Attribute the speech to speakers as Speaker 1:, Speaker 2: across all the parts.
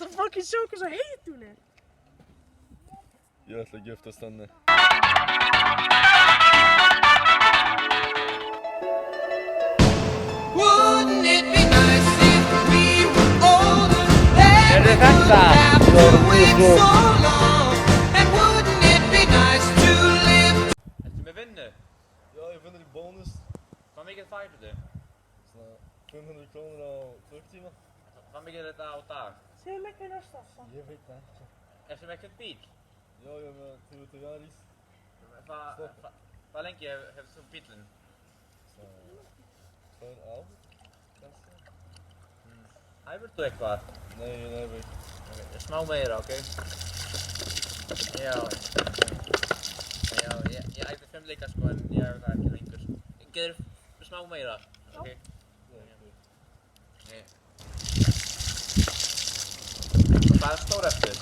Speaker 1: var það fucking sjóka svo heit hún er.
Speaker 2: Ég ætla að giftast henni.
Speaker 3: Wouldn't it be nice if we were older and
Speaker 4: Gerðu þetta!
Speaker 3: wait so long? And wouldn't it be nice to live?
Speaker 4: Ertu með vinnu?
Speaker 2: Já, ég finn þér í bónus.
Speaker 4: Hvað mikið færðu þau?
Speaker 2: Svona 500 krónur á klukktíma.
Speaker 4: Hvað mikið er þetta á dag?
Speaker 1: Segðu mig hvernig það.
Speaker 2: Ég veit það ekki.
Speaker 4: Ertu með ekkert bíl?
Speaker 2: Já, ég er með Toyota Yaris.
Speaker 4: Hvað lengi hefur þú bílinn?
Speaker 2: Svona 2 ár, kannski.
Speaker 4: Æfir þú eitthvað?
Speaker 2: Nei, ég æfi ekki.
Speaker 4: Smá meira, ok? Já, ég æfi 5 leika sko en ég æfi það ekki lengur. Getur smá meira, ok? Nei. Hvað er stór eftir?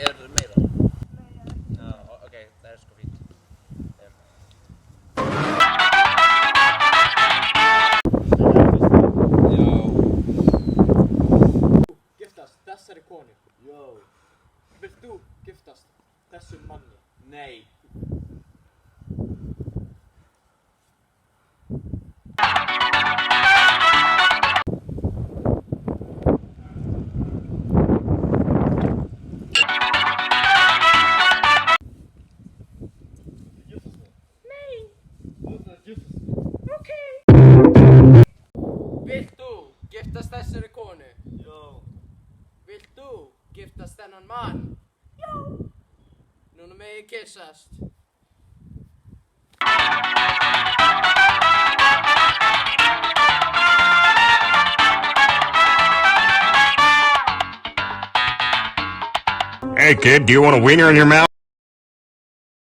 Speaker 4: Er meira? Já, ok, það er sko fínt.
Speaker 5: Giftast þessari konu?
Speaker 2: Já.
Speaker 5: Vilt þú giftast þessum manni?
Speaker 4: Nei.
Speaker 5: Vilt þú giftast þessari konu?
Speaker 2: Já.
Speaker 5: Vilt þú giftast þennan mann? Já. Núna megið kyssast.
Speaker 6: Hey kid, do you want a wiener in your mouth?